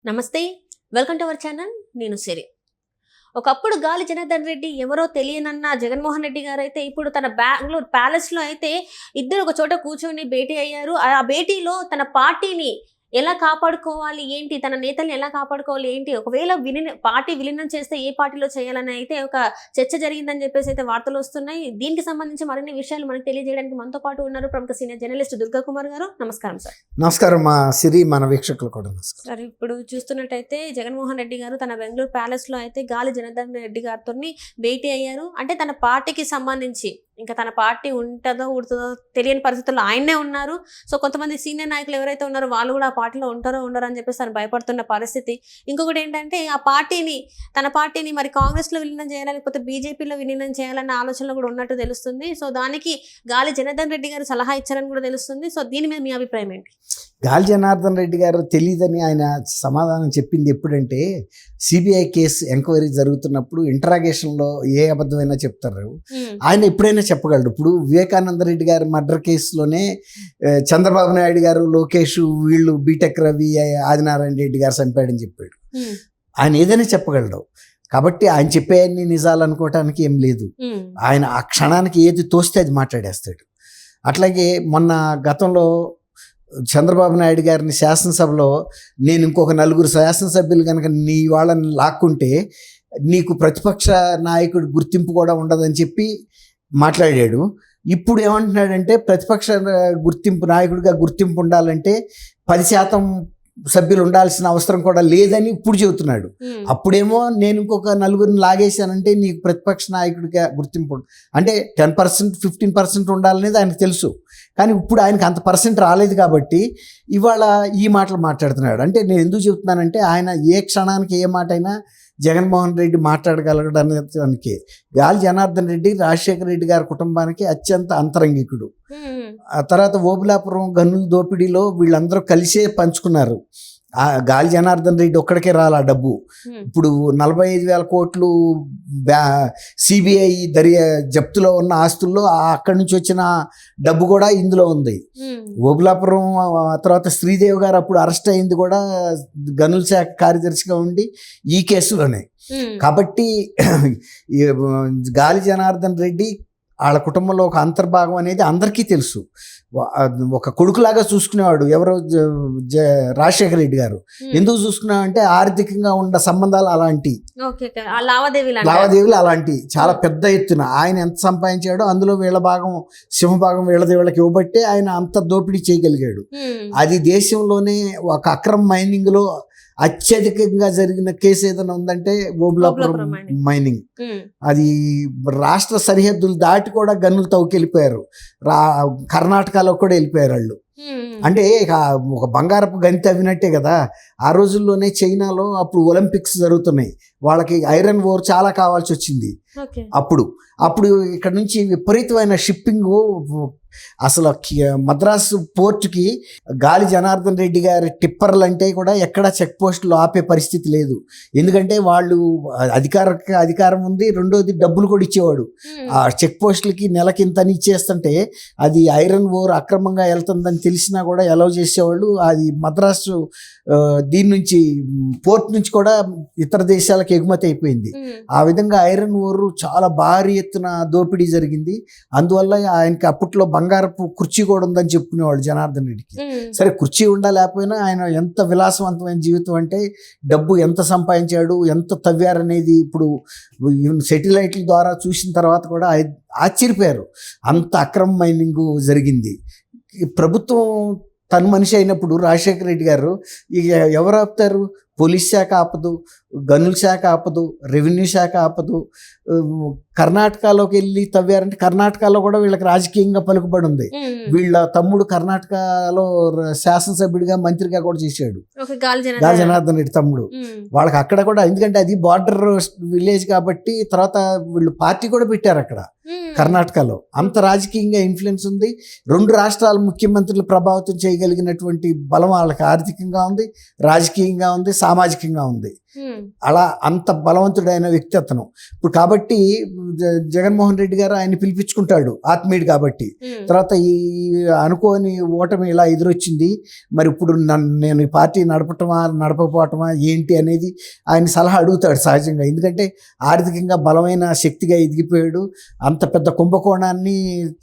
నమస్తే, welcome to our channel. నేను సిరి. ఒకప్పుడు గాలి జనార్దన్ రెడ్డి ఎవరో తెలియనన్న జగన్మోహన్ రెడ్డి గారు అయితే ఇప్పుడు తన బెంగళూరు ప్యాలెస్ లో అయితే ఇద్దరు ఒక చోట కూర్చొని భేటీ అయ్యారు. ఆ భేటీలో తన పార్టీని ఎలా కాపాడుకోవాలి ఏంటి, తన నేతల్ని ఎలా కాపాడుకోవాలి ఏంటి, ఒకవేళ పార్టీ విలీనం చేస్తే ఏ పార్టీలో చేయాలని అయితే ఒక చర్చ జరిగిందని చెప్పేసి అయితే వార్తలు వస్తున్నాయి. దీనికి సంబంధించి మరిన్ని విషయాలు మనకు తెలియజేయడానికి మనతో పాటు ఉన్నారు ప్రముఖ సీనియర్ జర్నలిస్ట్ దుర్గా కుమార్ గారు. నమస్కారం సార్. నమస్కారం మా సిరి, మన వీక్షకులు కూడా నమస్కారం సార్. ఇప్పుడు చూస్తున్నట్టయితే జగన్మోహన్ రెడ్డి గారు తన బెంగళూరు ప్యాలెస్ లో అయితే గాలి జనార్దన్ రెడ్డి గారితో భేటీ అయ్యారు. అంటే తన పార్టీకి సంబంధించి ఇంకా తన పార్టీ ఉంటుందో ఉడుతుందో తెలియని పరిస్థితుల్లో ఆయనే ఉన్నారు. సో కొంతమంది సీనియర్ నాయకులు ఎవరైతే ఉన్నారో వాళ్ళు కూడా ఆ పార్టీలో ఉంటారో ఉండరో అని చెప్పేసి తను భయపడుతున్న పరిస్థితి. ఇంకొకటి ఏంటంటే ఆ పార్టీని, తన పార్టీని మరి కాంగ్రెస్ లో విలీనం చేయాలి లేకపోతే బీజేపీలో విలీనం చేయాలన్న ఆలోచనలో కూడా ఉన్నట్టు తెలుస్తుంది. సో దానికి గాలి జనార్దన్ రెడ్డి గారు సలహా ఇచ్చారని కూడా తెలుస్తుంది. సో దీని మీద మీ అభిప్రాయం ఏంటి? గాలి జనార్దన్ రెడ్డి గారు తెలియదని ఆయన సమాధానం చెప్పింది ఎప్పుడంటే, సిబిఐ కేసు ఎంక్వైరీ జరుగుతున్నప్పుడు ఇంటరాగేషన్లో ఏ అబద్ధమైనా చెప్తారు. ఆయన ఎప్పుడైనా చెప్పగలడు. ఇప్పుడు వివేకానంద రెడ్డి గారి మర్డర్ కేసులోనే చంద్రబాబు నాయుడు గారు, లోకేష్, వీళ్ళు బీటెక్ రవి, ఆదినారాయణ రెడ్డి గారు చంపాడని చెప్పాడు. ఆయన ఏదైనా చెప్పగలడు. కాబట్టి ఆయన చెప్పేయన్ని నిజాలు అనుకోవటానికి ఏం లేదు. ఆయన ఆ క్షణానికి ఏది తోస్తే అది మాట్లాడేస్తాడు. అట్లాగే మొన్న గతంలో చంద్రబాబు నాయుడు గారిని శాసనసభలో, నేను ఇంకొక 4 శాసనసభ్యులు కనుక నీ వాళ్ళని లాక్కుంటే నీకు ప్రతిపక్ష నాయకుడు గుర్తింపు కూడా ఉండదని చెప్పి మాట్లాడాడు. ఇప్పుడు ఏమంటున్నాడంటే ప్రతిపక్ష నాయకుడిగా గుర్తింపు ఉండాలంటే 10% సభ్యులు ఉండాల్సిన అవసరం కూడా లేదని ఇప్పుడు చెబుతున్నాడు. అప్పుడేమో నేను ఇంకొక 4 లాగేశానంటే నీకు ప్రతిపక్ష నాయకుడిగా గుర్తింపు అంటే 10%, 15% ఉండాలనేది ఆయనకు తెలుసు. కానీ ఇప్పుడు ఆయనకు అంత పర్సెంట్ రాలేదు కాబట్టి ఇవాళ ఈ మాటలు మాట్లాడుతున్నాడు. అంటే నేను ఎందుకు చెబుతున్నానంటే ఆయన ఏ క్షణానికి ఏ మాట అయినా జగన్మోహన్ రెడ్డి మాట్లాడగలగడానికి. గాలి జనార్దన్ రెడ్డి రాజశేఖర రెడ్డి గారి కుటుంబానికి అత్యంత అంతరంగికుడు. ఆ తర్వాత ఓబులాపురం గనుల దోపిడీలో వీళ్ళందరూ కలిసే పంచుకున్నారు. ఆ గాలి జనార్దన్ రెడ్డి ఒక్కడికే రాలా డబ్బు. ఇప్పుడు 45,000 కోట్లు సిబిఐ జప్తులో ఉన్న ఆస్తుల్లో అక్కడి నుంచి వచ్చిన డబ్బు కూడా ఇందులో ఉంది. ఓబులాపురం తర్వాత శ్రీదేవి గారు అప్పుడు అరెస్ట్ అయింది కూడా గనుల శాఖ కార్యదర్శిగా ఉండి ఈ కేసులోనే. కాబట్టి గాలి జనార్దన్ రెడ్డి వాళ్ళ కుటుంబంలో ఒక అంతర్భాగం అనేది అందరికీ తెలుసు. ఒక కొడుకులాగా చూసుకునేవాడు ఎవరో రాజశేఖర రెడ్డి గారు. ఎందుకు చూసుకున్నామంటే ఆర్థికంగా ఉన్న సంబంధాలు అలాంటి, లావాదేవీలు అలాంటి చాలా పెద్ద ఎత్తున ఆయన ఎంత సంపాదించాడో అందులో వీళ్ళ భాగం, సింహభాగం వీళ్ళకి ఇవ్వబట్టే ఆయన అంత దోపిడీ చేయగలిగాడు. అది దేశంలోనే ఒక అక్రమ మైనింగ్ లో అత్యధికంగా జరిగిన కేసు ఏదైనా ఉందంటే ఓబులాపురం మైనింగ్. అది రాష్ట్ర సరిహద్దులు దాటి కూడా గనులు తవ్వుకెళ్ళిపోయారు. కర్ణాటకలో కూడా వెళ్ళిపోయారు వాళ్ళు. అంటే ఒక బంగారపు గని తవ్వినట్టే కదా. ఆ రోజుల్లోనే చైనాలో అప్పుడు ఒలింపిక్స్ జరుగుతున్నాయి, వాళ్ళకి ఐరన్ ఓర్ చాలా కావాల్సి వచ్చింది. అప్పుడు ఇక్కడ నుంచి విపరీతమైన షిప్పింగ్. అసలు మద్రాసు పోర్టుకి గాలి జనార్దన్ రెడ్డి గారి టిప్పర్లు అంటే కూడా ఎక్కడ చెక్ పోస్టులు ఆపే పరిస్థితి లేదు. ఎందుకంటే వాళ్ళు అధికారం ఉంది, రెండోది డబ్బులు కూడా ఇచ్చేవాడు. ఆ చెక్ పోస్టులకి నెలకింతని ఇచ్చేస్తుంటే అది ఐరన్ ఓర్ అక్రమంగా వెళ్తుందని తెలిసినా కూడా అలౌ చేసేవాళ్ళు. అది మద్రాసు దీని నుంచి పోర్ట్ నుంచి కూడా ఇతర దేశాలకు ఎగుమతి అయిపోయింది. ఆ విధంగా ఐరన్ ఓర్ చాలా భారీ ఎత్తున దోపిడీ జరిగింది. అందువల్ల ఆయనకి అప్పట్లో బంగారపు కుర్చీ కూడా ఉందని చెప్పుకునేవాడు జనార్దన్ రెడ్డికి. సరే, కుర్చీ ఉండా లేకపోయినా ఆయన ఎంత విలాసవంతమైన జీవితం అంటే డబ్బు ఎంత సంపాదించాడు, ఎంత తవ్వారనేది ఇప్పుడు సెటిలైట్ల ద్వారా చూసిన తర్వాత కూడా ఆశ్చర్యపోయారు. అంత అక్రమ మైనింగ్ జరిగింది. ప్రభుత్వం తను మనిషి అయినప్పుడు రాజశేఖర రెడ్డి గారు ఇక ఎవరు ఆపుతారు? పోలీస్ శాఖ ఆపదు, గనుల శాఖ ఆపదు, రెవెన్యూ శాఖ ఆపదు. కర్ణాటకలోకి వెళ్ళి తవ్వారంటే కర్ణాటకలో కూడా వీళ్ళకి రాజకీయంగా పలుకుబడి ఉంది. వీళ్ళ తమ్ముడు కర్ణాటకలో శాసనసభ్యుడిగా, మంత్రిగా కూడా చేశాడు, గాలి జనార్దన్ రెడ్డి తమ్ముడు. వాళ్ళకి అక్కడ కూడా, ఎందుకంటే అది బార్డర్ విలేజ్ కాబట్టి, తర్వాత వీళ్ళు పార్టీ కూడా పెట్టారు అక్కడ కర్ణాటకలో. అంత రాజకీయంగా ఇన్ఫ్లుయెన్స్ ఉంది. 2 రాష్ట్రాల ముఖ్యమంత్రులు ప్రభావితం చేయగలిగినటువంటి బలం వాళ్ళకి ఆర్థికంగా ఉంది, రాజకీయంగా ఉంది, సామాజికంగా ఉంది. అలా అంత బలవంతుడైన వ్యక్తి అతను. ఇప్పుడు కాబట్టి జగన్మోహన్ రెడ్డి గారు ఆయన పిలిపించుకుంటాడు ఆత్మీయుడు కాబట్టి. తర్వాత ఈ అనుకోని ఓటమి ఇలా ఎదురొచ్చింది, మరి ఇప్పుడు నేను ఈ పార్టీ నడపకపోవటమా ఏంటి అనేది ఆయన సలహా అడుగుతాడు సహజంగా. ఎందుకంటే ఆర్థికంగా బలమైన శక్తిగా ఎదిగిపోయాడు, అంత పెద్ద కుంభకోణాన్ని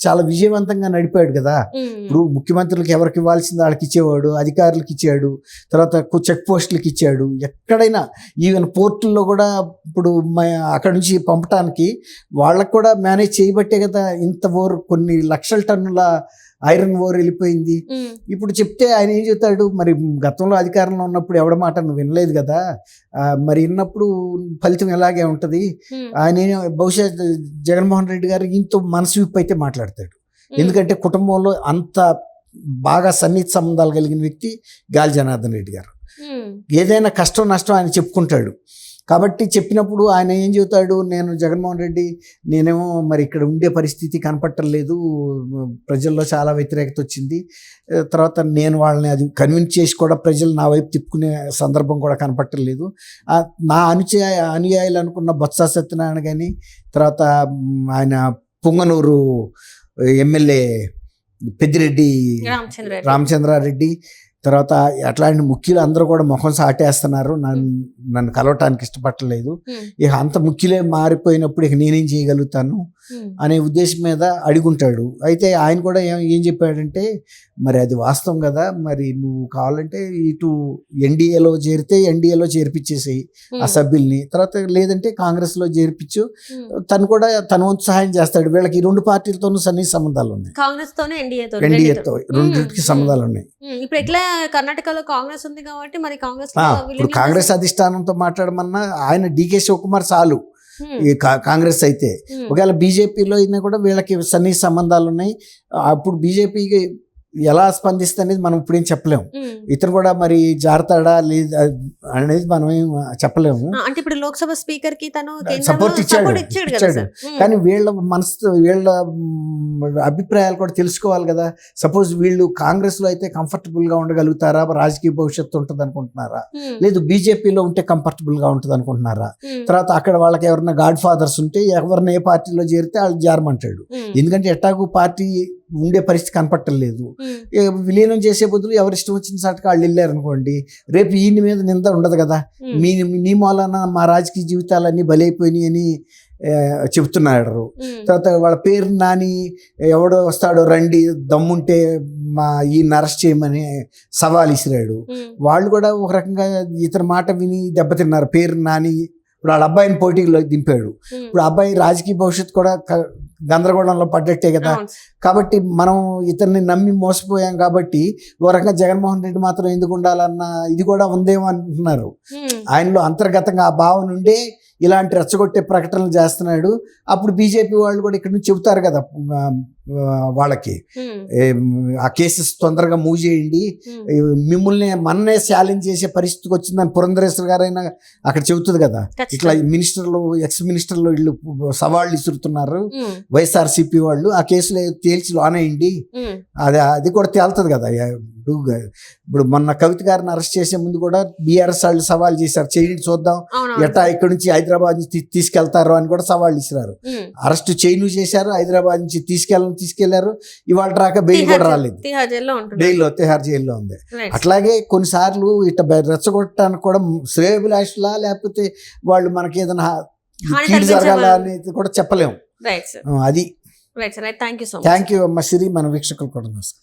చాలా విజయవంతంగా నడిపాడు కదా. ఇప్పుడు ముఖ్యమంత్రులకు ఎవరికి ఇవ్వాల్సింది వాళ్ళకి ఇచ్చేవాడు, అధికారులకు ఇచ్చాడు, తర్వాత చెక్ పోస్టులకు ఇచ్చాడు. ఎక్కడైనా ఈవెన్ పోర్టుల్లో కూడా ఇప్పుడు అక్కడ నుంచి పంపటానికి వాళ్ళకు కూడా మేనేజ్ చేయబట్టే కదా ఇంత కొన్ని లక్షల టన్నుల ఐరన్ ఓర్ వెళ్ళిపోయింది. ఇప్పుడు చెప్తే ఆయన ఏం చెప్తాడు, మరి గతంలో అధికారంలో ఉన్నప్పుడు ఎవడ మాట నువ్వు వినలేదు కదా, మరి విన్నప్పుడు ఫలితం ఎలాగే ఉంటుంది. ఆయన బహుశా జగన్మోహన్ రెడ్డి గారు ఇంత మనసు విప్పు అయితే మాట్లాడతాడు. ఎందుకంటే కుటుంబంలో అంత బాగా సన్నిహిత సంబంధాలు కలిగిన వ్యక్తి గాలి జనార్దన్ రెడ్డి గారు. ఏదైనా కష్టం నష్టం ఆయన చెప్పుకుంటాడు. కాబట్టి చెప్పినప్పుడు ఆయన ఏం చెబుతాడు, నేను జగన్మోహన్ రెడ్డి నేనేమో మరి ఇక్కడ ఉండే పరిస్థితి కనపట్టలేదు, ప్రజల్లో చాలా వ్యతిరేకత వచ్చింది, తర్వాత నేను వాళ్ళని అది కన్విన్స్ చేసి కూడా ప్రజలు నా వైపు తిప్పుకునే సందర్భం కూడా కనపట్టలేదు. నా అనుయాయులు అనుకున్న బొత్స సత్యనారాయణ కానీ, తర్వాత ఆయన పుంగనూరు ఎమ్మెల్యే పెద్దిరెడ్డి రామచంద్రారెడ్డి, తర్వాత అట్లాంటి ముఖ్యులు అందరూ కూడా ముఖం సాటేస్తున్నారు, నన్ను కలవటానికి ఇష్టపడలేదు, ఇక అంత ముఖ్యులే మారిపోయినప్పుడు ఇక నేనేం చేయగలుగుతాను అనే ఉద్దేశం మీద అడుగుంటాడు. అయితే ఆయన కూడా ఏం చెప్పాడంటే, మరి అది వాస్తవం కదా, మరి నువ్వు కావాలంటే ఇటు ఎన్డీఏలో చేరితే ఎన్డీఏలో చేర్పించేసేయి ఆ సభ్యుల్ని, తర్వాత లేదంటే కాంగ్రెస్లో చేర్పించు, తను కూడా తన వంతు సహాయం చేస్తాడు. వీళ్ళకి ఈ రెండు పార్టీలతోనూ సన్నిహిత సంబంధాలు ఉన్నాయి, ఎన్డీఏతో రెండింటికి సంబంధాలు ఉన్నాయి. ఇప్పుడు ఎట్లా కర్ణాటకలో కాంగ్రెస్ ఉంది కాబట్టి మరి ఇప్పుడు కాంగ్రెస్ అధిష్టానంతో మాట్లాడమన్నా ఆయన డీకే శివకుమార్ చాలు ఈ కాంగ్రెస్ అయితే. ఒకవేళ బీజేపీలో అయినా కూడా వీళ్ళకి సన్నిహిత సంబంధాలు ఉన్నాయి. అప్పుడు బీజేపీకి ఎలా స్పందిస్తుంది అనేది మనం ఇప్పుడేం చెప్పలేము. ఇతను కూడా మరి జారుతాడా లేదా అనేది మనం ఏం చెప్పలేము. అంటే ఇప్పుడు లోక్సభ స్పీకర్ కి తను సపోర్ట్ ఇచ్చాడు. కానీ వీళ్ళ మనసు వీళ్ళ అభిప్రాయాలు కూడా తెలుసుకోవాలి కదా. సపోజ్ వీళ్ళు కాంగ్రెస్ లో అయితే కంఫర్టబుల్ గా ఉండగలుగుతారా, రాజకీయ భవిష్యత్తు ఉంటుంది అనుకుంటున్నారా, లేదు బీజేపీలో ఉంటే కంఫర్టబుల్ గా ఉంటుంది అనుకుంటున్నారా, తర్వాత అక్కడ వాళ్ళకి ఎవరైనా గాడ్ ఫాదర్స్ ఉంటే ఎవరిని ఏ పార్టీలో చేరితే వాళ్ళు జారమంటాడు. ఎందుకంటే ఎట్టాగు పార్టీ ఉండే పరిస్థితి కనపట్టలేదు. విలీనం చేసే బదులు ఎవరి ఇష్టం వచ్చిన సాటికి వాళ్ళు వెళ్ళారు అనుకోండి, రేపు ఈయన మీద నింద ఉండదు కదా, నీ మూలన మా రాజకీయ జీవితాలన్నీ బలైపోయినాయి అని చెబుతున్నాడు. తర్వాత వాళ్ళ పేరు నాని ఎవడో వస్తాడో రండి దమ్ముంటే మా ఈయన అరెస్ట్ చేయమని సవాల్ ఇసిరాడు. వాళ్ళు కూడా ఒక రకంగా ఇతని మాట విని దెబ్బతిన్నారు. పేరు నాని ఇప్పుడు వాళ్ళ అబ్బాయిని పోటీలో దింపాడు. ఇప్పుడు అబ్బాయి రాజకీయ భవిష్యత్తు కూడా గందరగోళంలో పడ్డట్టే కదా. కాబట్టి మనం ఇతన్ని నమ్మి మోసపోయాం కాబట్టి ఓ రకంగా జగన్మోహన్ రెడ్డి మాత్రం ఎందుకు ఉండాలన్న ఇది కూడా ఉందేమో అంటున్నారు. ఆయనలో అంతర్గతంగా ఆ భావన ఉండే ఇలాంటి రెచ్చగొట్టే ప్రకటనలు చేస్తున్నాడు. అప్పుడు బీజేపీ వాళ్ళు కూడా ఇక్కడ నుంచి చెబుతారు కదా వాళ్ళకి, ఆ కేసెస్ తొందరగా మూవ్ చేయండి, మిమ్మల్ని మననే ఛాలెంజ్ చేసే పరిస్థితికి వచ్చిందని పురంధరేశ్వర్ గారైనా అక్కడ చెబుతుంది కదా. ఇట్లా మినిస్టర్లు ఎక్స్ మినిస్టర్లు వీళ్ళు సవాళ్ళు ఇసురుతున్నారు వైఎస్ఆర్సీపీ వాళ్ళు, ఆ కేసులో తేల్చి లోనేయండి, అది కూడా తేలుతుంది కదా. ఇప్పుడు మొన్న కవిత గారిని అరెస్ట్ చేసే ముందు కూడా బీఆర్ఎస్ వాళ్ళు సవాల్ చేశారు, చేయండి చూద్దాం ఎట్టా ఇక్కడ నుంచి హైదరాబాద్ నుంచి తీసుకెళ్తారు అని కూడా సవాళ్ళు ఇచ్చినారు. అరెస్ట్ చేయను చేశారు, హైదరాబాద్ నుంచి తీసుకెళ్లారు, ఇవాళ రాక బెయిల్ కూడా రాలేదు, తిహార్ జైల్లో ఉంది. అట్లాగే కొన్నిసార్లు ఇట్లా రెచ్చగొట్టడానికి కూడా శ్రేయోభిలాషులా లేకపోతే వాళ్ళు మనకి ఏదైనా కీడు జరగాల అనేది కూడా చెప్పలేము. అది థ్యాంక్ యూ అమ్మ శ్రీ, మన వీక్షకులు కూడా నమస్కారం.